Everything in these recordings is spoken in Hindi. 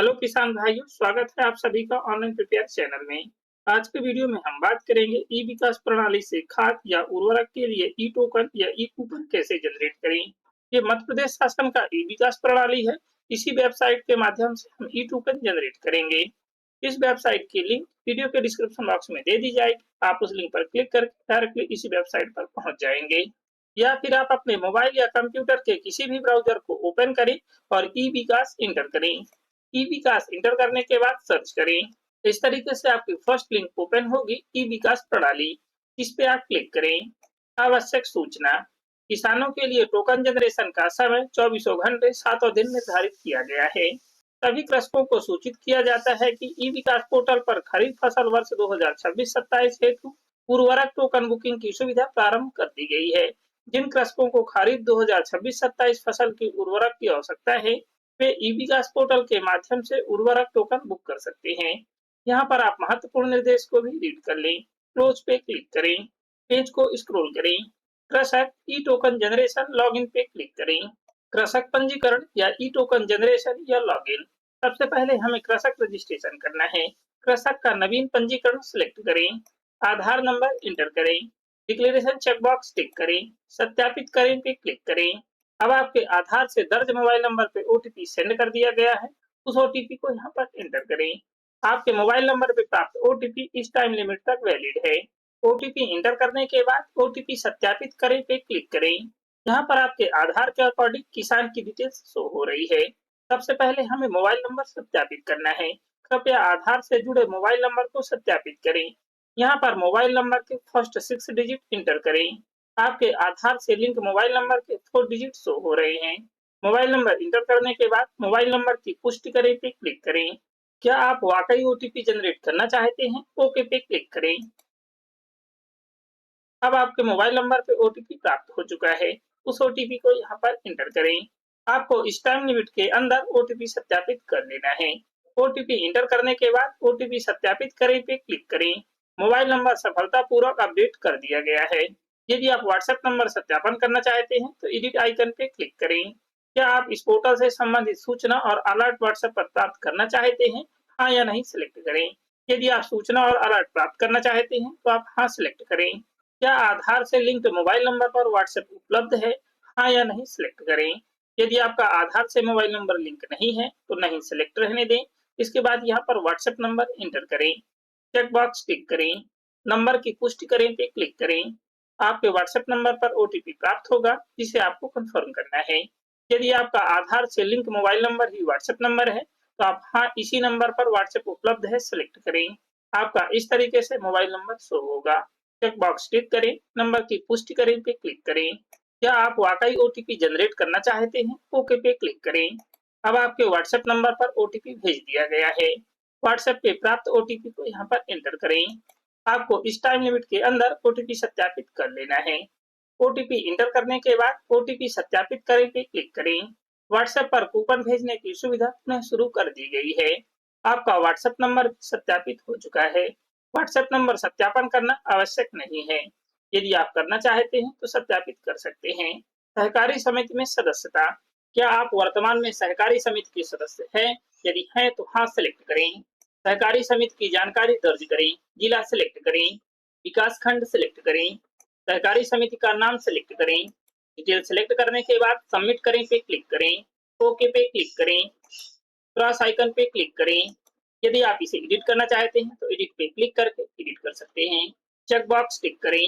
हेलो किसान भाइयों, स्वागत है आप सभी का ऑनलाइन प्रिपेयर चैनल में। आज के वीडियो में हम बात करेंगे ई विकास प्रणाली से खाद या उर्वरक के लिए ई टोकन या ई कूपन कैसे जनरेट करें। ये मध्य प्रदेश शासन का ई विकास प्रणाली है। इसी वेबसाइट के माध्यम से हम ई टोकन जनरेट करेंगे। इस वेबसाइट की लिंक वीडियो के डिस्क्रिप्शन बॉक्स में दे दी जाएगी। आप उस लिंक पर क्लिक करके डायरेक्टली इसी वेबसाइट पर पहुंच जाएंगे, या फिर आप अपने मोबाइल या कंप्यूटर के किसी भी ब्राउजर को ओपन करें और ई विकास इंटर करें। ई विकास इंटर करने के बाद सर्च करें। इस तरीके से आपकी फर्स्ट लिंक ओपन होगी, ई विकास प्रणाली। इस पे आप क्लिक करें। आवश्यक सूचना। किसानों के लिए टोकन जनरेशन का समय 24 घंटे 7 दिन निर्धारित किया गया है। सभी कृषकों को सूचित किया जाता है कि ई विकास पोर्टल पर खरीफ फसल वर्ष 2026-27 हेतु उर्वरक टोकन बुकिंग की सुविधा प्रारंभ कर दी गई है। जिन कृषकों को खरीफ 2026-27 फसल की उर्वरक की आवश्यकता है, वे ई विकास पोर्टल के माध्यम से उर्वरक टोकन बुक कर सकते हैं। यहाँ पर आप महत्वपूर्ण निर्देश को भी रीड कर लें। क्लोज पे क्लिक करें। पेज को स्क्रॉल करें। कृषक ई टोकन जनरेशन लॉगिन पे क्लिक करें। कृषक पंजीकरण या ई टोकन जनरेशन या लॉगिन। सबसे पहले हमें कृषक रजिस्ट्रेशन करना है। कृषक का नवीन पंजीकरण सिलेक्ट करें। आधार नंबर इंटर करें। डिक्लेरेशन चेकबॉक्स टिक करें। सत्यापित करें पे क्लिक करें। अब आपके आधार से दर्ज मोबाइल नंबर पे ओटीपी सेंड कर दिया गया है। उस ओटीपी को यहाँ पर एंटर करें। आपके मोबाइल नंबर पे प्राप्त ओटीपी इस टाइम लिमिट तक वैलिड है। ओटीपी एंटर करने के बाद ओटीपी सत्यापित करें पे क्लिक करें। यहाँ पर आपके आधार के अकॉर्डिंग किसान की डिटेल्स शो हो रही है। सबसे पहले हमें मोबाइल नंबर सत्यापित करना है। कृपया आधार से जुड़े मोबाइल नंबर को सत्यापित करें। यहाँ पर मोबाइल नंबर के फर्स्ट 6 डिजिट इंटर करें। आपके आधार से लिंक मोबाइल नंबर के 4 डिजिट शो हो रहे हैं। मोबाइल नंबर इंटर करने के बाद मोबाइल नंबर की पुष्टि करें पे क्लिक करें। क्या आप वाकई ओटीपी जनरेट करना चाहते हैं? ओके पे क्लिक करें। अब आपके मोबाइल नंबर पे ओटीपी प्राप्त हो चुका है। उस ओटीपी को यहाँ पर इंटर करें। आपको इस टाइम लिमिट के अंदर ओटीपी सत्यापित कर लेना है। ओटीपी इंटर करने के बाद ओटीपी सत्यापित करें पे क्लिक करें। मोबाइल नंबर सफलतापूर्वक अपडेट कर दिया गया है। यदि आप व्हाट्सएप नंबर सत्यापन करना चाहते हैं तो एडिट आइकन पे क्लिक करें। क्या आप इस पोर्टल से संबंधित सूचना और अलर्ट व्हाट्सएप पर प्राप्त करना चाहते हैं? हाँ या नहीं सिलेक्ट करें। यदि आप सूचना और अलर्ट प्राप्त करना चाहते हैं तो आप हाँ सिलेक्ट करें। क्या आधार से लिंक्ड मोबाइल नंबर पर व्हाट्सएप उपलब्ध है? हाँ या नहीं सिलेक्ट करें। यदि आपका आधार से मोबाइल नंबर लिंक नहीं है तो नहीं सिलेक्ट रहने दें। इसके बाद यहाँ पर व्हाट्सएप नंबर एंटर करें। चेक बॉक्स टिक करें। नंबर की पुष्टि करें पे क्लिक करें। आपके व्हाट्सएप नंबर पर ओटीपी प्राप्त होगा, जिसे आपको कंफर्म करना है। यदि आपका आधार से लिंक मोबाइल नंबर ही व्हाट्सएप नंबर है तो आप हाँ इसी नंबर पर व्हाट्सएप उपलब्ध है सिलेक्ट करें। आपका इस तरीके से मोबाइल नंबर शो होगा। चेक बॉक्स टिक करें। नंबर की पुष्टि करें पे क्लिक करें। क्या आप वाकई ओटीपी जनरेट करना चाहते हैं? ओके पे क्लिक करें। अब आपके व्हाट्सएप नंबर पर ओटीपी भेज दिया गया है। व्हाट्सएप पे प्राप्त ओटीपी को यहाँ पर एंटर करें। आपको इस टाइम लिमिट के अंदर ओटीपी सत्यापित कर लेना है। ओटीपी इंटर करने के बाद ओटीपी सत्यापित करें पे क्लिक करें। व्हाट्सएप पर कूपन भेजने की सुविधा पुनः शुरू कर दी गई है। आपका व्हाट्सएप नंबर सत्यापित हो चुका है। व्हाट्सएप नंबर सत्यापन करना आवश्यक नहीं है। यदि आप करना चाहते हैं तो सत्यापित कर सकते हैं। सहकारी समिति में सदस्यता। क्या आप वर्तमान में सहकारी समिति के सदस्य हैं? यदि हैं तो हाँ सेलेक्ट करें। सहकारी समिति की जानकारी दर्ज करें। जिला सेलेक्ट करें। विकास खंड सेलेक्ट करें। सहकारी समिति का नाम सेलेक्ट करें। डिटेल सेलेक्ट करने के बाद सबमिट करें पे क्लिक करें। ओके पे क्लिक करें। क्रॉस आइकन पे क्लिक करें। यदि आप इसे एडिट करना चाहते हैं तो एडिट पे क्लिक करके एडिट कर सकते हैं। चेक बॉक्स टिक करें।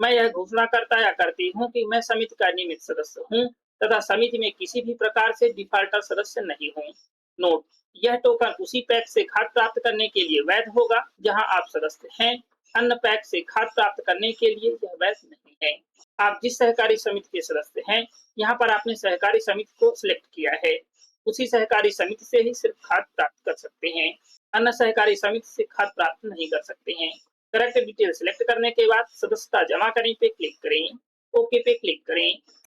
मैं यह घोषणा करता या करती हूँ कि मैं समिति का नियमित सदस्य हूँ तथा समिति में किसी भी प्रकार से डिफाल्टर सदस्य नहीं हूँ। नोट: यह टोकन उसी पैक से खाद प्राप्त करने के लिए वैध होगा जहां आप सदस्य हैं। अन्य पैक से खाद प्राप्त करने के लिए यह वैध नहीं है। आप जिस सहकारी समिति के सदस्य हैं, यहाँ पर आपने सहकारी समिति को सिलेक्ट किया है। उसी सहकारी समिति से ही सिर्फ खाद प्राप्त कर सकते हैं। अन्य सहकारी समिति से खाद प्राप्त नहीं कर सकते हैं। करेक्ट डिटेल सिलेक्ट करने के बाद सदस्यता जमा करने पे क्लिक करें। ओके पे क्लिक करें।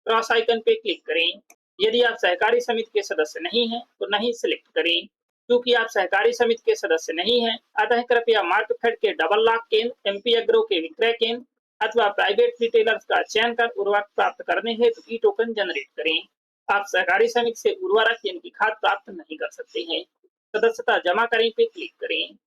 क्रॉस आइकन पे क्लिक करें। यदि आप सहकारी समिति के सदस्य नहीं हैं तो नहीं सिलेक्ट करें। क्योंकि आप सहकारी समिति के सदस्य नहीं हैं, अतः कृपया मार्कफेड के डबल लॉक केंद्र, एमपी एग्रो के विक्रय केंद्र अथवा प्राइवेट रिटेलर्स का चयन कर उर्वरक प्राप्त करने हेतु ई टोकन जनरेट करें। आप सहकारी समिति से उर्वरक यानी कि खाद प्राप्त नहीं कर सकते हैं। सदस्यता जमा करें पे क्लिक करें।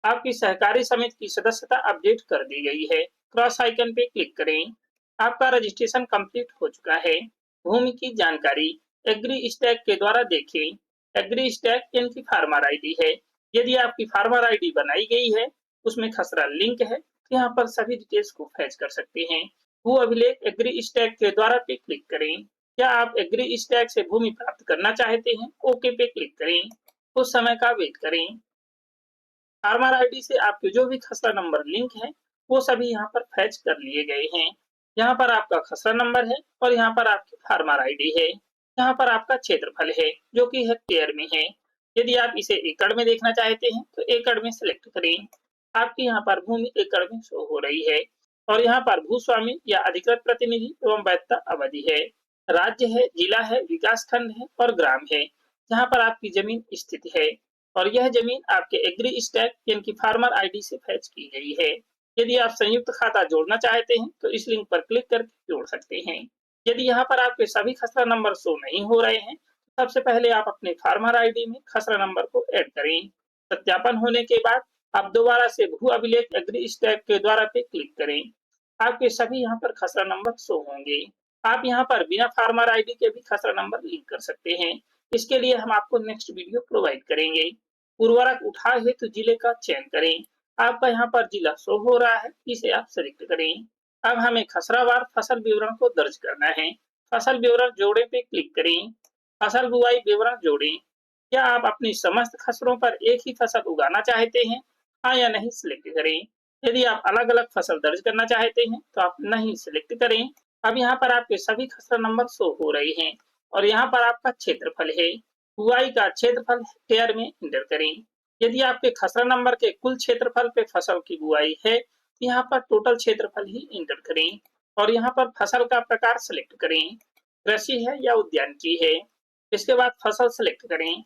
आपकी सहकारी समिति की सदस्यता अपडेट कर दी गई है। क्रॉस आइकन पे क्लिक करें। आपका रजिस्ट्रेशन कंप्लीट हो चुका है। भूमि की जानकारी एग्री स्टैक के द्वारा देखें। एग्री स्टैक इनकी फार्मर आईडी है। यदि आपकी फार्मर आईडी बनाई गई है, उसमें खसरा लिंक है, तो यहाँ पर सभी डिटेल्स को फैच कर सकते हैं। भू अभिलेख एग्री स्टैक के द्वारा पे क्लिक करें। क्या आप एग्री स्टैक से भूमि प्राप्त करना चाहते हैं? ओके पे क्लिक करें। कुछ समय का वेट करें। फार्मर आईडी से आपके जो भी खसरा नंबर लिंक है, वो सभी यहाँ पर फैच कर लिए गए हैं। यहाँ पर आपका खसरा नंबर है और यहाँ पर आपकी फार्मर आईडी है। यहाँ पर आपका क्षेत्रफल है, जो कि हेक्टेयर में है। यदि आप इसे एकड़ में देखना चाहते हैं, तो एकड़ में सिलेक्ट करें। आपकी यहाँ पर भूमि एकड़ में शो हो रही है और यहाँ पर भूस्वामी या अधिकृत प्रतिनिधि एवं वैधता अवधि है। राज्य है, जिला है, विकास खंड है और ग्राम है, जहाँ पर आपकी जमीन स्थित है। और यह जमीन आपके एग्री स्टैक यानी कि फार्मर आईडी से फैच की गई है। यदि आप संयुक्त खाता जोड़ना चाहते हैं, तो इस लिंक पर क्लिक करके जोड़ सकते हैं। यदि यहाँ पर आपके सभी खसरा नंबर शो नहीं हो रहे हैं, तो सबसे पहले आप अपने फार्मर आईडी में खसरा नंबर को ऐड करें। सत्यापन होने के बाद आप दोबारा से भू अभिलेख एग्री स्टैक के द्वारा पे क्लिक करें। आपके सभी यहाँ पर खसरा नंबर शो होंगे। आप यहाँ पर बिना फार्मर आईडी के भी खसरा नंबर लिंक कर सकते हैं। इसके लिए हम आपको नेक्स्ट वीडियो प्रोवाइड करेंगे। उर्वरक उठाव हेतु जिले का चयन करें। आपका यहाँ पर जिला शो हो रहा है, इसे आप सेलेक्ट करें। अब हमें खसरावार फसल विवरण को दर्ज करना है। फसल विवरण जोड़े पे क्लिक करें। फसल बुआई विवरण जोड़ें। क्या आप अपनी समस्त खसरों पर एक ही फसल उगाना चाहते हैं? हाँ या नहीं सिलेक्ट करें। यदि आप अलग अलग फसल दर्ज करना चाहते हैं, तो आप नहीं सिलेक्ट करें। अब यहाँ पर आपके सभी खसरा नंबर शो हो रहे हैं और यहाँ पर आपका क्षेत्रफल है। बुआई का क्षेत्रफल हेक्टेयर में एंटर करें। यदि आपके खसरा नंबर के कुल क्षेत्रफल पे फसल की बुआई है, तो यहाँ पर टोटल क्षेत्रफल ही एंटर करें और यहाँ पर फसल का प्रकार सिलेक्ट करें। कृषि है या उद्यानिकी है। इसके बाद फसल सिलेक्ट करें।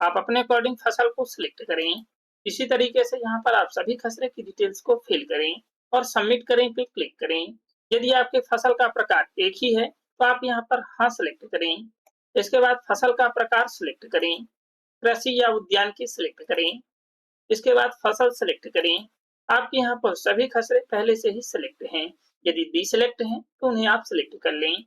आप अपने अकॉर्डिंग फसल को सिलेक्ट करें। इसी तरीके से यहाँ पर आप सभी खसरे की डिटेल्स को फिल करें और सबमिट करें पे क्लिक करें। यदि आपके फसल का प्रकार एक ही है, तो आप यहाँ पर हाँ सिलेक्ट करें। इसके बाद फसल का प्रकार सिलेक्ट करें। कृषि या उद्यान की सिलेक्ट करें। इसके बाद फसल सिलेक्ट करें। आपके यहाँ पर सभी खसरे पहले से ही सिलेक्ट हैं। यदि डिसिलेक्ट हैं, तो उन्हें आप सिलेक्ट कर लें।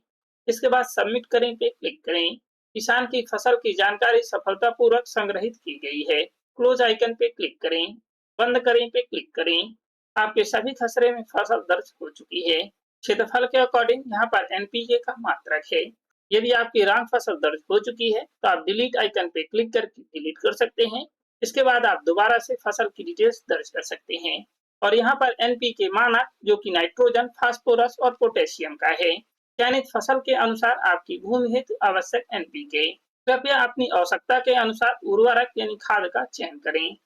इसके बाद सबमिट करें पे क्लिक करें। किसान की फसल की जानकारी सफलतापूर्वक संग्रहित की गई है। क्लोज आइकन पे क्लिक करें। बंद करें पे क्लिक करें। आपके सभी खसरे में फसल दर्ज हो चुकी है। क्षेत्रफल के अकॉर्डिंग यहाँ पर एनपीके का मात्रक है। यदि आपकी रांग फसल दर्ज हो चुकी है, तो आप डिलीट आइकन पे क्लिक करके डिलीट कर सकते हैं। इसके बाद आप दोबारा से फसल की डिटेल्स दर्ज कर सकते हैं और यहाँ पर एनपीके मानक जो कि नाइट्रोजन, फास्फोरस और पोटेशियम का है। चयनित फसल के अनुसार आपकी भूमि हेतु आवश्यक एनपीके। कृपया अपनी आवश्यकता के अनुसार उर्वरक यानी खाद का चयन करें।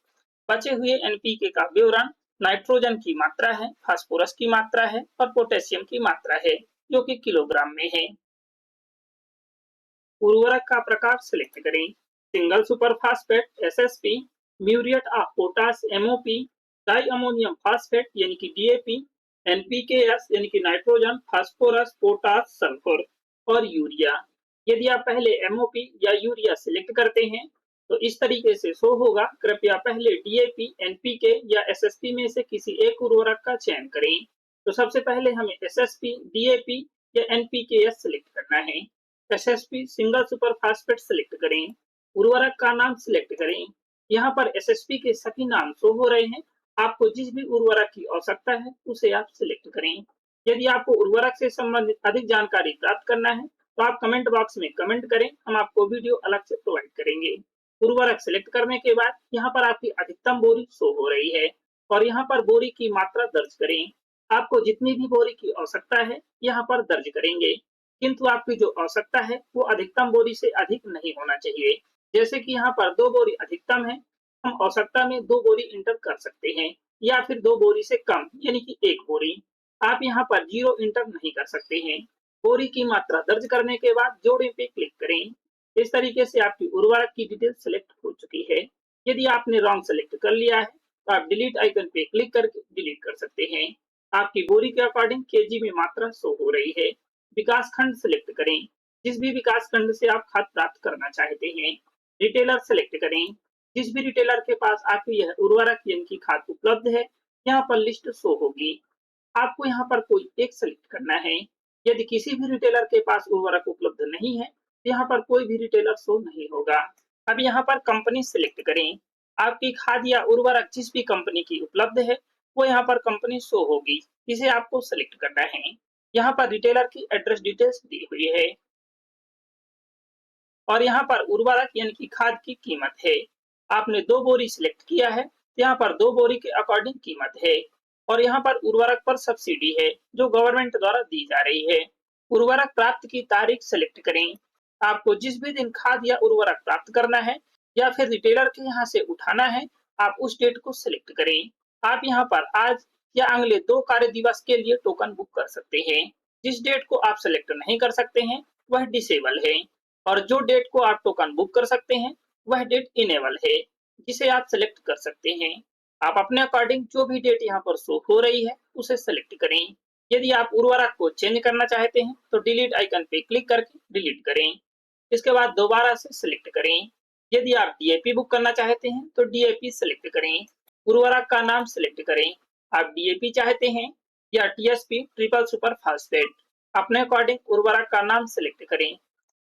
बचे हुए एनपीके का विवरण नाइट्रोजन की मात्रा है, फास्फोरस की मात्रा है और पोटेशियम की मात्रा है, जो कि किलोग्राम में है। उर्वरक का प्रकार सिलेक्ट करें। Single super phosphate SSP, muriate of potash MOP, di ammonium phosphate यानी कि डीएपी, एनपीकेएस यानी कि नाइट्रोजन, फास्फोरस, पोटाश, सल्फर और यूरिया। यदि आप पहले एमओपी या यूरिया सिलेक्ट करते हैं, तो इस तरीके से शो होगा। कृपया पहले डीएपी, एनपीके या एसएसपी में से किसी एक उर्वरक का चयन करें। तो सबसे पहले हमें एसएसपी, डीएपी या एनपीकेएस सिलेक्ट करना है। SSP single super phosphate select करें। उर्वरक का नाम सिलेक्ट करें। यहाँ पर एसएसपी के सभी नाम शो हो रहे हैं। आपको जिस भी उर्वरक की आवश्यकता है, उसे आप सिलेक्ट करें। यदि आपको उर्वरक से संबंधित अधिक जानकारी प्राप्त करना है, तो आप कमेंट बॉक्स में कमेंट करें, हम आपको वीडियो अलग से प्रोवाइड करेंगे। उर्वरक सिलेक्ट करने के बाद यहाँ पर आपकी अधिकतम बोरी शो हो रही है और यहाँ पर बोरी की मात्रा दर्ज करें। आपको जितनी भी बोरी की आवश्यकता है, यहाँ पर दर्ज करेंगे, किंतु आपकी जो आवश्यकता है वो अधिकतम बोरी से अधिक नहीं होना चाहिए। जैसे कि यहाँ पर 2 बोरी अधिकतम है, हम आवश्यकता में 2 बोरी इंटर कर सकते हैं या फिर 2 बोरी से कम यानी कि 1 बोरी। आप यहाँ पर 0 इंटर नहीं कर सकते हैं। बोरी की मात्रा दर्ज करने के बाद जोड़े पे क्लिक करें। इस तरीके से आपकी उर्वरक की डिटेल सिलेक्ट हो चुकी है। यदि आपने रॉन्ग सेलेक्ट कर लिया है, तो आप डिलीट आइकन पे क्लिक करके डिलीट कर सकते हैं। आपकी बोरी के अकॉर्डिंग केजी में मात्रा शो हो रही है। विकास खंड सिलेक्ट करें। जिस भी विकास खंड से आप खाद प्राप्त करना चाहते हैं, रिटेलर सेलेक्ट करें। जिस भी रिटेलर के पास आपकी यह उर्वरक यानी कि खाद उपलब्ध है, यहाँ पर लिस्ट शो होगी। आपको यहाँ पर कोई एक सेलेक्ट करना है। यदि किसी भी रिटेलर के पास उर्वरक उपलब्ध नहीं है, तो यहाँ पर कोई भी रिटेलर शो नहीं होगा। अब यहाँ पर कंपनी सेलेक्ट करें। आपकी खाद या उर्वरक जिस भी कंपनी की उपलब्ध है, वो यहाँ पर कंपनी शो होगी, इसे आपको सेलेक्ट करना है। यहाँ पर रिटेलर की एड्रेस डिटेल्स दी हुई है और यहाँ पर उर्वरक यानी कि खाद की कीमत है। आपने 2 बोरी सिलेक्ट किया है, तो यहाँ पर 2 बोरी के अकॉर्डिंग कीमत है और यहाँ पर उर्वरक पर सब्सिडी है जो गवर्नमेंट द्वारा दी जा रही है। उर्वरक प्राप्त की तारीख सेलेक्ट करें। आपको जिस भी दिन खाद या उर्वरक प्राप्त करना है या फिर रिटेलर के यहाँ से उठाना है, आप उस डेट को सिलेक्ट करें। आप यहाँ पर आज या अगले 2 कार्य दिवस के लिए टोकन बुक कर सकते हैं। जिस डेट को आप सेलेक्ट नहीं कर सकते हैं, वह डिसेबल है और जो डेट को आप टोकन बुक कर सकते हैं, वह डेट इनेबल है, जिसे आप सेलेक्ट कर सकते हैं। आप अपने अकॉर्डिंग जो भी डेट यहाँ पर शो हो रही है, उसे सेलेक्ट करें। यदि आप उर्वरक को चेंज करना चाहते हैं, तो डिलीट आइकन पे क्लिक करके डिलीट करें। इसके बाद दोबारा से सिलेक्ट करें। यदि आप डीएपी बुक करना चाहते हैं, तो डीएपी सेलेक्ट करें। उर्वरक का नाम सेलेक्ट करें। आप डीएपी चाहते हैं या टीएसपी ट्रिपल सुपर फास्फेट, अपने अकॉर्डिंग उर्वरक का नाम सेलेक्ट करें।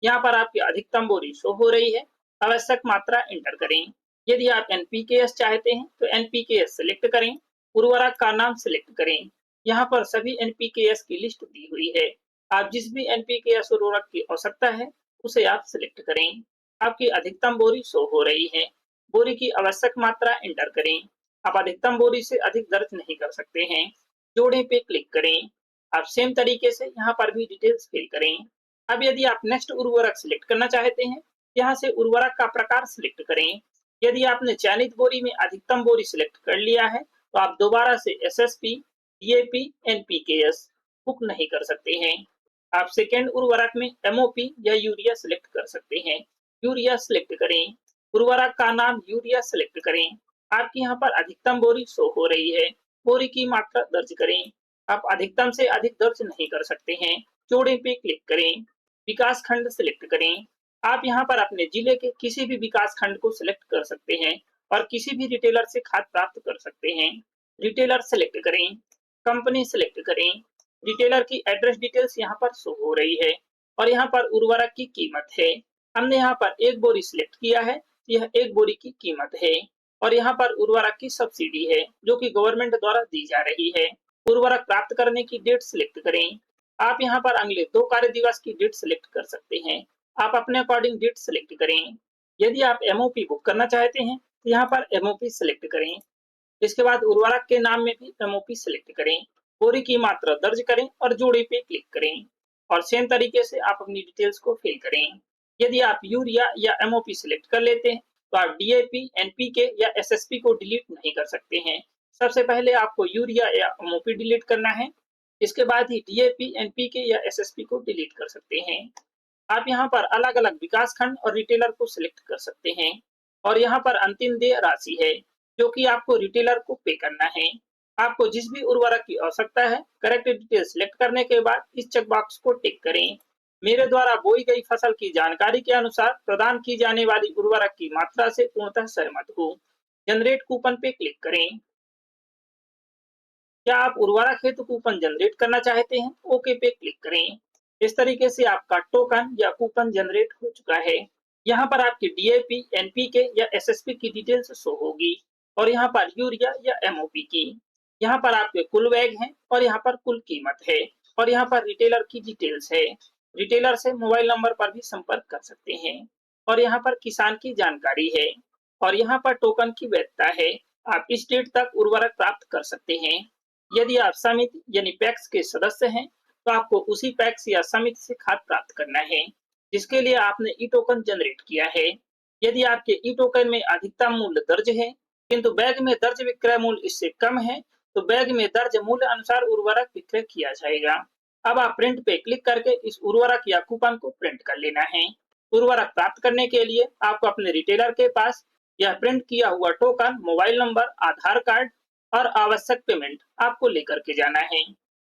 यहाँ पर आपकी अधिकतम बोरी शो हो रही है, आवश्यक मात्रा एंटर करें। यदि आप एनपीकेएस चाहते हैं, तो एनपीकेएस सेलेक्ट करें। उर्वरक का नाम सेलेक्ट करें। यहाँ पर सभी एनपीकेएस की लिस्ट दी हुई है। आप जिस भी एनपीकेएस उर्वरक की आवश्यकता है, उसे आप सिलेक्ट करें। आपकी अधिकतम बोरी शो हो रही है। बोरी की आवश्यक मात्रा एंटर करें। आप अधिकतम बोरी से अधिक दर्ज नहीं कर सकते हैं। जोड़े पे क्लिक करें। आप सेम तरीके से यहाँ पर भी डिटेल्स फिल करें। अब यदि आप नेक्स्ट उर्वरक सिलेक्ट करना चाहते हैं, यहाँ से उर्वरक का प्रकार सिलेक्ट करें। यदि आपने चयनित बोरी में अधिकतम बोरी सिलेक्ट कर लिया है, तो आप दोबारा से एसएसपी, डीएपी, एनपीकेएस बुक नहीं कर सकते हैं। आप सेकेंड उर्वरक में एमओपी या यूरिया सिलेक्ट कर सकते हैं। यूरिया सिलेक्ट करें। उर्वरक का नाम यूरिया सिलेक्ट करें। आपकी यहाँ पर अधिकतम बोरी शो हो रही है। बोरी की मात्रा दर्ज करें। आप अधिकतम से अधिक दर्ज नहीं कर सकते हैं। जोड़े पे क्लिक करें। विकास खंड सिलेक्ट करें। आप यहाँ पर अपने जिले के किसी भी विकास खंड को सिलेक्ट कर सकते हैं और किसी भी रिटेलर से खाद प्राप्त कर सकते हैं। रिटेलर सिलेक्ट करें। कंपनी सिलेक्ट करें। रिटेलर की एड्रेस डिटेल्स यहाँ पर शो हो रही है और यहाँ पर उर्वरक की कीमत है। हमने यहाँ पर 1 बोरी सिलेक्ट किया है, यह 1 बोरी की कीमत है और यहाँ पर उर्वरक की सब्सिडी है जो कि गवर्नमेंट द्वारा दी जा रही है। उर्वरक प्राप्त करने की डेट सिलेक्ट करें। आप यहाँ पर अगले 2 कार्य दिवस की डेट सिलेक्ट कर सकते हैं। आप अपने अकॉर्डिंग डेट सिलेक्ट करें। यदि आप एमओपी बुक करना चाहते हैं, तो यहाँ पर एमओपी सिलेक्ट करें। इसके बाद उर्वरक के नाम में भी एमओपी सिलेक्ट करें। बोरी की मात्रा दर्ज करें और जोड़े पे क्लिक करें और सेम तरीके से आप अपनी डिटेल्स को फिल करें। यदि आप यूरिया या एमओपी सिलेक्ट कर लेते हैं, तो आप डीएपी, एनपीके या एसएसपी को डिलीट नहीं कर सकते हैं। सबसे पहले आपको यूरिया या एमओपी डिलीट करना है, इसके बाद ही डीएपी, एनपीके या एसएसपी को डिलीट कर सकते हैं। आप यहाँ पर अलग अलग विकास खंड और रिटेलर को सिलेक्ट कर सकते हैं और यहाँ पर अंतिम देय राशि है जो कि आपको रिटेलर को पे करना है। आपको जिस भी उर्वरक की आवश्यकता है, करेक्ट डिटेल सिलेक्ट करने के बाद इस चेक बॉक्स को टिक करें। मेरे द्वारा बोई गई फसल की जानकारी के अनुसार प्रदान की जाने वाली उर्वरक की मात्रा से पूर्णतः सहमत हूँ। जनरेट कूपन पे क्लिक करें। क्या आप उर्वरक हेतु कूपन जनरेट करना चाहते हैं? ओके पे क्लिक करें। इस तरीके से आपका टोकन या कूपन जनरेट हो चुका है। यहाँ पर आपकी डीएपी, एनपीके या एसएसपी की डिटेल्स शो होगी और यहाँ पर यूरिया या एमओपी की। यहाँ पर आपके कुल बैग हैं और यहाँ पर कुल कीमत है और यहाँ पर रिटेलर की डिटेल्स है। रिटेलर से मोबाइल नंबर पर भी संपर्क कर सकते हैं और यहाँ पर किसान की जानकारी है और यहाँ पर टोकन की वैधता है। आप इस डेट तक उर्वरक प्राप्त कर सकते हैं। यदि आप समिति यानी पैक्स के सदस्य हैं, तो आपको उसी पैक्स या समिति से खाद प्राप्त करना है जिसके लिए आपने ई टोकन जनरेट किया है। यदि आपके ई टोकन में अधिकतम मूल्य दर्ज है किंतु बैग में दर्ज विक्रय मूल्य इससे कम है, तो बैग में दर्ज मूल्य अनुसार उर्वरक विक्रय किया जाएगा। अब आप प्रिंट पे क्लिक करके इस उर्वरक या कूपन को प्रिंट कर लेना है। उर्वरक प्राप्त करने के लिए आपको अपने रिटेलर के पास यह प्रिंट किया हुआ टोकन, मोबाइल नंबर, आधार कार्ड और आवश्यक पेमेंट आपको लेकर के जाना है।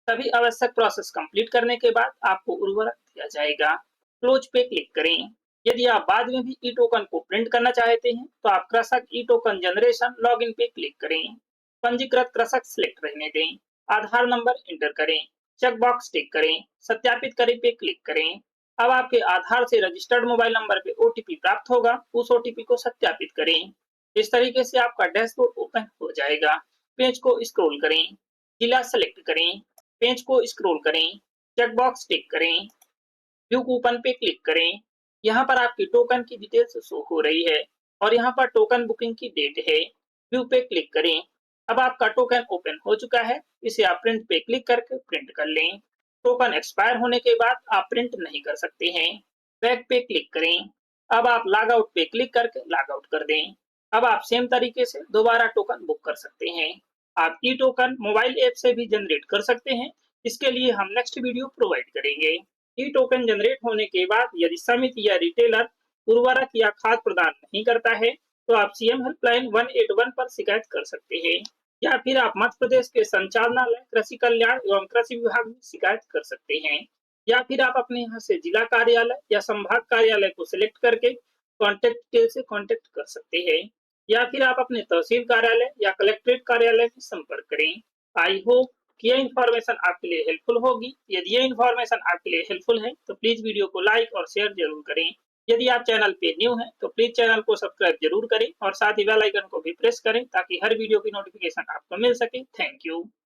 सभी आवश्यक प्रोसेस कंप्लीट करने के बाद आपको उर्वरक दिया जाएगा। क्लोज पे क्लिक करें। यदि आप बाद में भी ई टोकन को प्रिंट करना चाहते हैं तो आप कृषक ई टोकन जनरेशन लॉगिन पे क्लिक करें। पंजीकृत कृषक सिलेक्ट रहने दें। आधार नंबर एंटर करें। चेक बॉक्स टिक करें। सत्यापित करें पे क्लिक करें। अब आपके आधार से रजिस्टर्ड मोबाइल नंबर पे ओटीपी प्राप्त होगा, उस ओटीपी को सत्यापित करें। इस तरीके से आपका डैशबोर्ड ओपन हो जाएगा। पेज को स्क्रॉल करें। जिला सेलेक्ट करें। पेज को स्क्रॉल करें। चेक बॉक्स टिक करें। व्यू कूपन पे क्लिक करें। यहाँ पर आपकी टोकन की डिटेल्स शो हो रही है और यहाँ पर टोकन बुकिंग की डेट है। व्यू पे क्लिक करें। अब आपका टोकन ओपन हो चुका है। इसे आप प्रिंट पे क्लिक करके प्रिंट कर लें। टोकन एक्सपायर होने के बाद आप प्रिंट नहीं कर सकते हैं। बैक पे क्लिक करें। अब आप लॉग आउट पे क्लिक करके लॉग आउट कर दें। अब आप सेम तरीके से दोबारा टोकन बुक कर सकते हैं। आप ई टोकन मोबाइल ऐप से भी जनरेट कर सकते हैं। इसके लिए हम नेक्स्ट वीडियो प्रोवाइड करेंगे। ई टोकन जनरेट होने के बाद यदि समिति या रिटेलर उर्वरक या खाद प्रदान नहीं करता है तो आप सीएम हेल्पलाइन 181 पर शिकायत कर सकते हैं या फिर आप मध्य प्रदेश के संचालनालय कृषि कल्याण एवं कृषि विभाग में शिकायत कर सकते हैं या फिर आप अपने यहाँ से जिला कार्यालय या संभाग कार्यालय को सिलेक्ट करके कॉन्टेक्ट डिटेल से कॉन्टेक्ट कर सकते हैं या फिर आप अपने तहसील कार्यालय या कलेक्ट्रेट कार्यालय में संपर्क करें। आई होप कि यह इन्फॉर्मेशन आपके लिए हेल्पफुल होगी। यदि यह इन्फॉर्मेशन आपके लिए हेल्पफुल है तो प्लीज वीडियो को लाइक और शेयर जरूर करें। यदि आप चैनल पे न्यू हैं तो प्लीज चैनल को सब्सक्राइब जरूर करें और साथ ही बेल आइकन को भी प्रेस करें ताकि हर वीडियो की नोटिफिकेशन आपको मिल सके। Thank you.